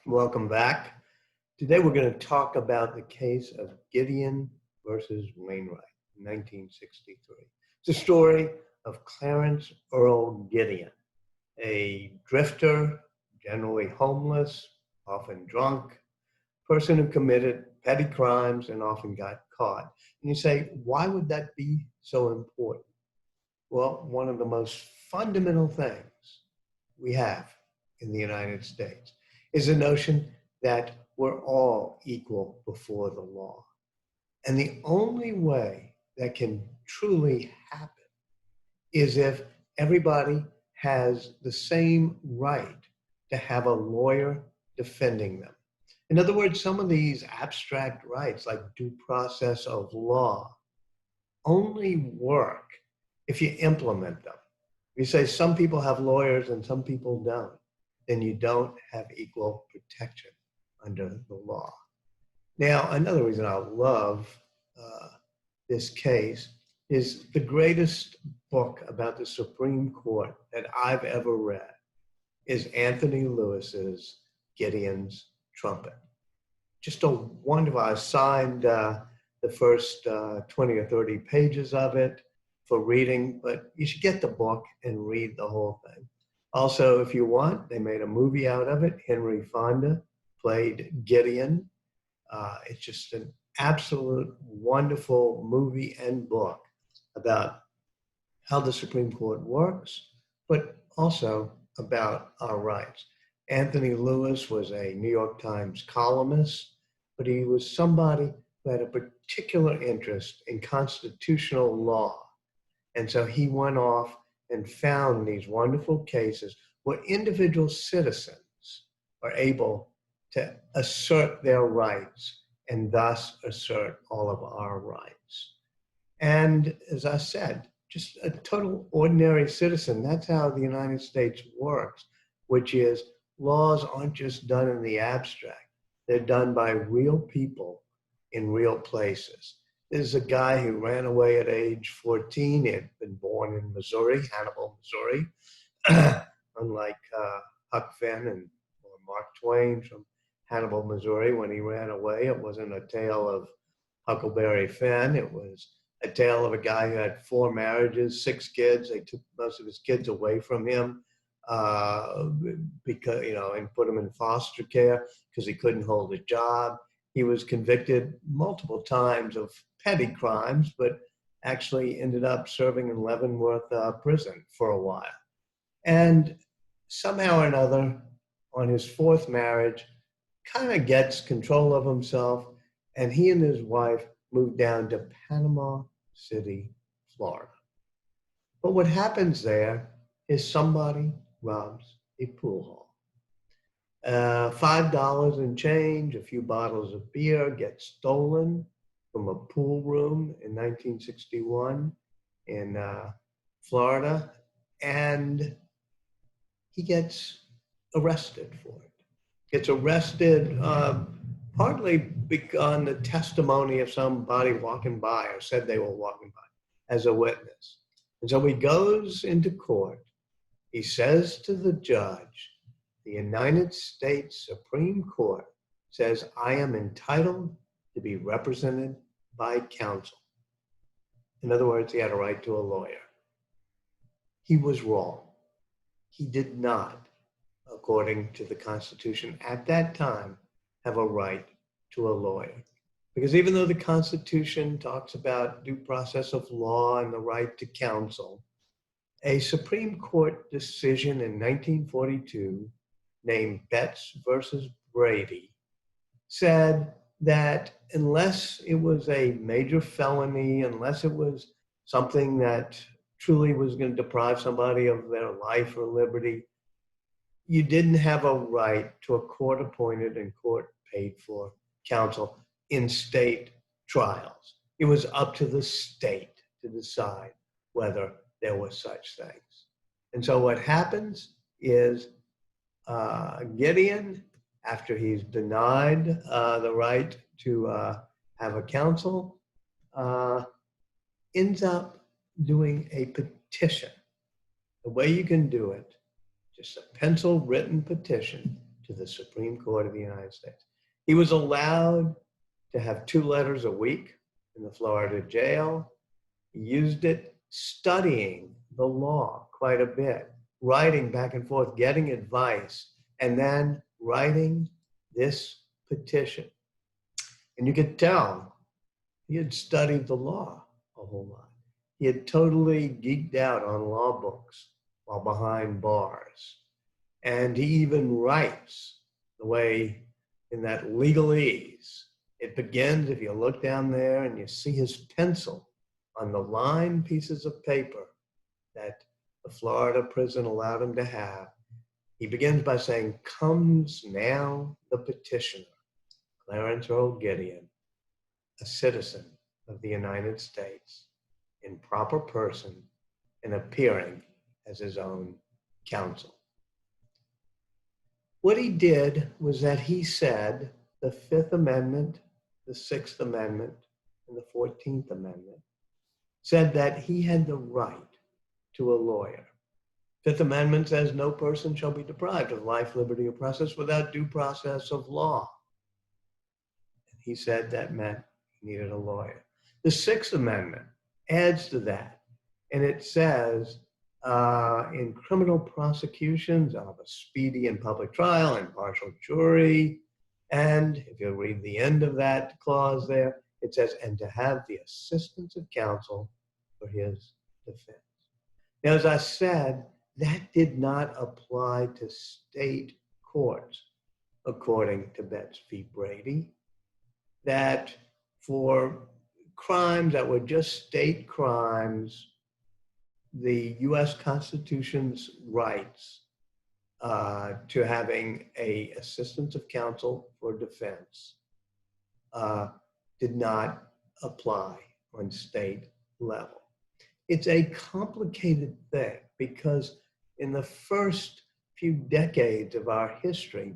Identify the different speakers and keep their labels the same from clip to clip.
Speaker 1: Welcome back. Today we're going to talk about the case of Gideon versus Wainwright, 1963. It's a story of Clarence Earl Gideon, a drifter, generally homeless, often drunk, person who committed petty crimes and often got caught. And you say, why would that be so important? Well, one of the most fundamental things we have in the United States is the notion that we're all equal before the law. And the only way that can truly happen is if everybody has the same right to have a lawyer defending them. In other words, some of these abstract rights, like due process of law, only work if you implement them. If you say some people have lawyers and some people don't, then you don't have equal protection under the law. Now, another reason I love this case is the greatest book about the Supreme Court that I've ever read is Anthony Lewis's Gideon's Trumpet. Just a wonderful, I signed the first 20 or 30 pages of it for reading, but you should get the book and read the whole thing. Also, if you want, they made a movie out of it. Henry Fonda played Gideon. It's just an absolute wonderful movie and book about how the Supreme Court works, but also about our rights. Anthony Lewis was a New York Times columnist, but he was somebody who had a particular interest in constitutional law. And so he went off and found these wonderful cases where individual citizens are able to assert their rights and thus assert all of our rights. And as I said, just a total ordinary citizen, that's how the United States works, which is laws aren't just done in the abstract. They're done by real people in real places. There's a guy who ran away at age 14. He had been born in Missouri, Hannibal, Missouri, unlike Huck Finn or Mark Twain from Hannibal, Missouri. When he ran away, it wasn't a tale of Huckleberry Finn. It was a tale of a guy who had 4 marriages, 6 kids. They took most of his kids away from him because, and put him in foster care because he couldn't hold a job. He was convicted multiple times of petty crimes, but actually ended up serving in Leavenworth prison for a while. And somehow or another, on his 4th marriage, kind of gets control of himself, and he and his wife moved down to Panama City, Florida. But what happens there is somebody robs a pool hall. $5 and change, a few bottles of beer get stolen from a pool room in 1961 in Florida, and he gets arrested for it. Gets arrested partly on the testimony of somebody walking by or said they were walking by as a witness. And so he goes into court. He says to the judge, the United States Supreme Court says I am entitled to be represented by counsel. In other words, he had a right to a lawyer. He was wrong. He did not, according to the Constitution at that time, have a right to a lawyer. Because even though the Constitution talks about due process of law and the right to counsel, a Supreme Court decision in 1942 named Betts versus Brady said that unless it was a major felony, unless it was something that truly was going to deprive somebody of their life or liberty, you didn't have a right to a court-appointed and court-paid-for counsel in state trials. It was up to the state to decide whether there were such things. And so what happens is Gideon, after he's denied the right to have a counsel, ends up doing a petition. The way you can do it, just a pencil-written petition to the Supreme Court of the United States. He was allowed to have 2 letters a week in the Florida jail. He used it studying the law quite a bit, writing back and forth, getting advice, and then writing this petition. And you could tell he had studied the law a whole lot. He had totally geeked out on law books while behind bars. And he even writes the way in that legalese. It begins, if you look down there and you see his pencil on the lined pieces of paper that the Florida prison allowed him to have, he begins by saying, "Comes now the petitioner, Clarence Earl Gideon, a citizen of the United States, in proper person and appearing as his own counsel." What he did was that he said the Fifth Amendment, the Sixth Amendment, and the 14th Amendment said that he had the right to a lawyer. Fifth Amendment says no person shall be deprived of life, liberty, or process without due process of law. And he said that meant he needed a lawyer. The Sixth Amendment adds to that, and it says in criminal prosecutions of a speedy and public trial, impartial jury, and if you read the end of that clause there, it says, and to have the assistance of counsel for his defense. Now, as I said, that did not apply to state courts, according to Betts v. Brady, that for crimes that were just state crimes, the U.S. Constitution's rights to having a assistance of counsel for defense did not apply on state level. It's a complicated thing because in the first few decades of our history,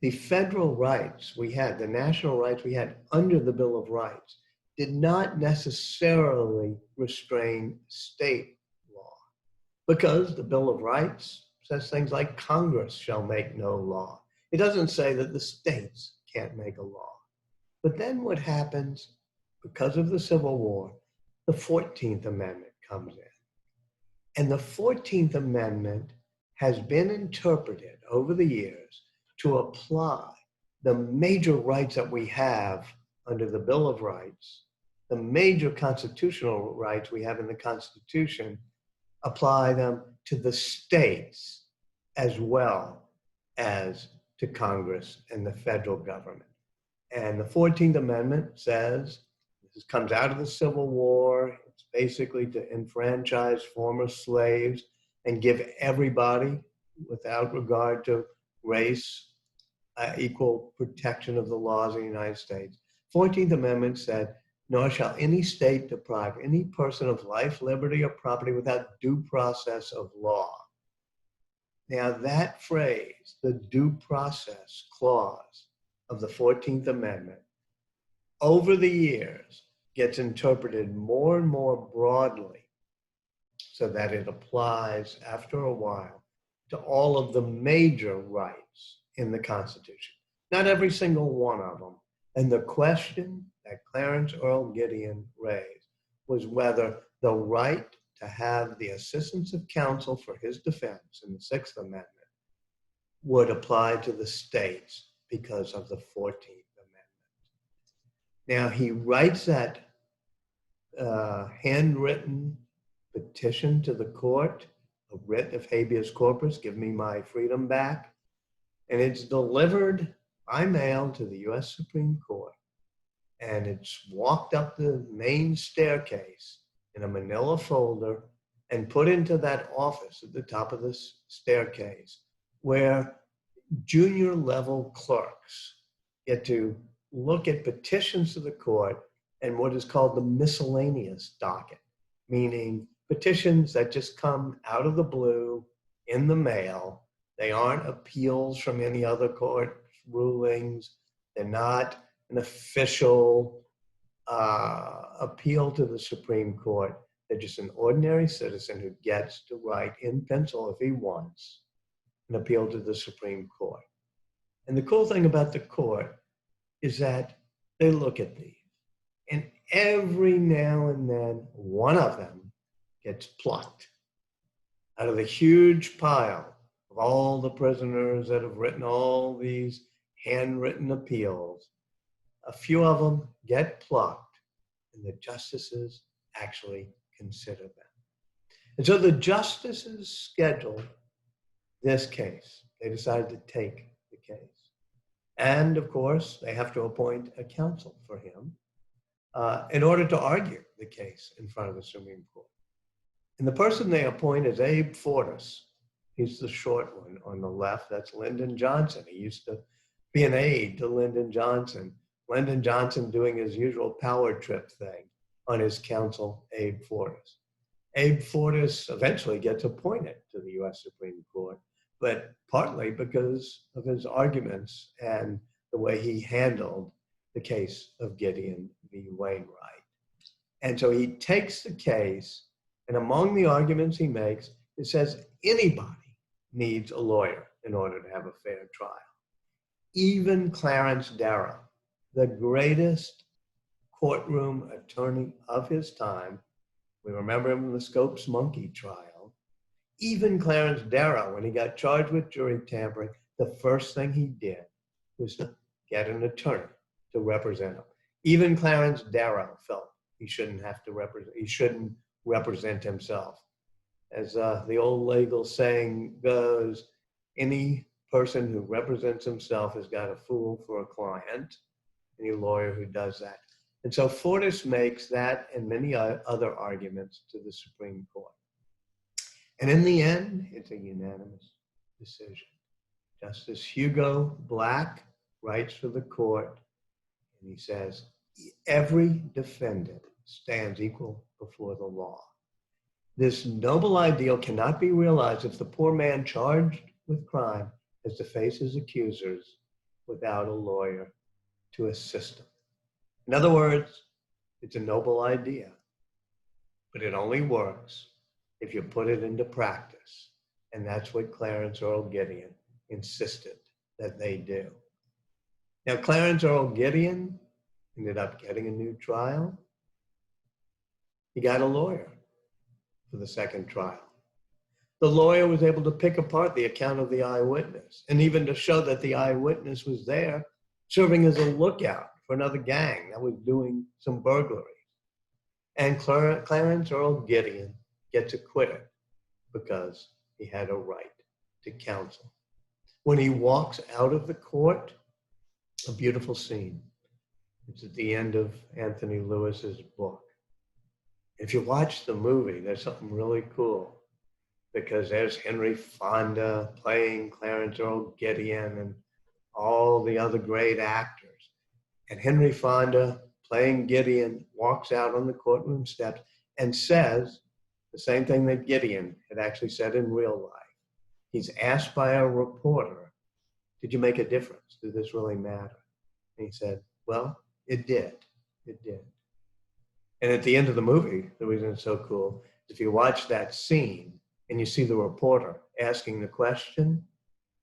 Speaker 1: the federal rights we had, the national rights we had under the Bill of Rights, did not necessarily restrain state law, because the Bill of Rights says things like Congress shall make no law. It doesn't say that the states can't make a law. But then what happens, because of the Civil War, the 14th Amendment comes in. And the 14th Amendment has been interpreted over the years to apply the major rights that we have under the Bill of Rights, the major constitutional rights we have in the Constitution, apply them to the states as well as to Congress and the federal government. And the 14th Amendment says, this comes out of the Civil War, it's basically to enfranchise former slaves and give everybody, without regard to race, equal protection of the laws of the United States. 14th Amendment said, nor shall any state deprive any person of life, liberty, or property without due process of law. Now that phrase, the due process clause of the 14th Amendment, over the years gets interpreted more and more broadly so that it applies after a while to all of the major rights in the Constitution. Not every single one of them. And the question that Clarence Earl Gideon raised was whether the right to have the assistance of counsel for his defense in the Sixth Amendment would apply to the states because of the 14th Amendment. Now, he writes that handwritten petition to the court, a writ of habeas corpus, give me my freedom back, and it's delivered by mail to the U.S. Supreme Court, and it's walked up the main staircase in a manila folder and put into that office at the top of this staircase where junior level clerks get to look at petitions to the court and what is called the Miscellaneous Docket, meaning petitions that just come out of the blue in the mail. They aren't appeals from any other court rulings. They're not an official appeal to the Supreme Court. They're just an ordinary citizen who gets to write in pencil, if he wants, and appeal to the Supreme Court. And the cool thing about the court is that they look at these, and every now and then, one of them gets plucked out of the huge pile of all the prisoners that have written all these handwritten appeals. A few of them get plucked, and the justices actually consider them. And so the justices scheduled this case. They decided to take the case. And of course, they have to appoint a counsel for him in order to argue the case in front of the Supreme Court. And the person they appoint is Abe Fortas. He's the short one on the left. That's Lyndon Johnson. He used to be an aide to Lyndon Johnson. Lyndon Johnson doing his usual power trip thing on his counsel, Abe Fortas. Abe Fortas eventually gets appointed to the U.S. Supreme Court, but partly because of his arguments and the way he handled the case of Gideon v. Wainwright. And so he takes the case, and among the arguments he makes, it says anybody needs a lawyer in order to have a fair trial. Even Clarence Darrow, the greatest courtroom attorney of his time, we remember him in the Scopes Monkey trial. Even Clarence Darrow, when he got charged with jury tampering, the first thing he did was to get an attorney to represent him. Even Clarence Darrow felt he shouldn't represent himself. As the old legal saying goes, any person who represents himself has got a fool for a client, any lawyer who does that. And so Fortas makes that and many other arguments to the Supreme Court. And in the end, it's a unanimous decision. Justice Hugo Black writes for the court, and he says, every defendant stands equal before the law. This noble ideal cannot be realized if the poor man charged with crime has to face his accusers without a lawyer to assist him. In other words, it's a noble idea, but it only works if you put it into practice. And that's what Clarence Earl Gideon insisted that they do. Now, Clarence Earl Gideon ended up getting a new trial. He got a lawyer for the second trial. The lawyer was able to pick apart the account of the eyewitness, and even to show that the eyewitness was there serving as a lookout for another gang that was doing some burglaries. And Clarence Earl Gideon gets acquitted because he had a right to counsel. When he walks out of the court, a beautiful scene. It's at the end of Anthony Lewis's book. If you watch the movie, there's something really cool, because there's Henry Fonda playing Clarence Earl Gideon and all the other great actors. And Henry Fonda, playing Gideon, walks out on the courtroom steps and says the same thing that Gideon had actually said in real life. He's asked by a reporter, did you make a difference? Did this really matter? And he said, well, it did. It did. And at the end of the movie, the reason it's so cool, if you watch that scene and you see the reporter asking the question,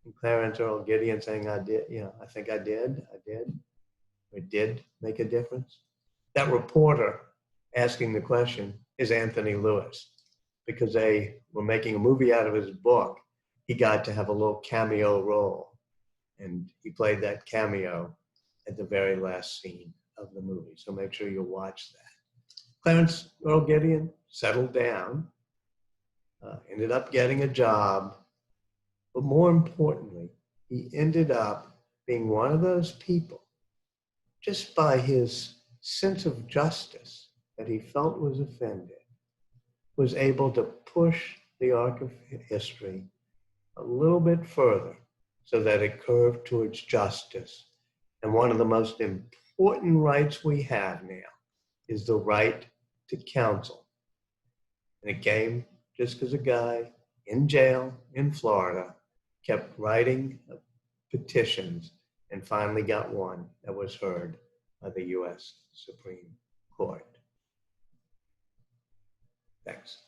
Speaker 1: and Clarence Earl Gideon saying, I did, I think I did. It did make a difference. That reporter asking the question is Anthony Lewis, because they were making a movie out of his book. He got to have a little cameo role, and he played that cameo at the very last scene of the movie. So make sure you watch that. Clarence Earl Gideon settled down, ended up getting a job, but more importantly, he ended up being one of those people, just by his sense of justice that he felt was offended, was able to push the arc of history a little bit further so that it curved towards justice. And one of the most important rights we have now is the right to counsel. And it came just because a guy in jail in Florida kept writing petitions and finally got one that was heard by the U.S. Supreme Court. Thanks.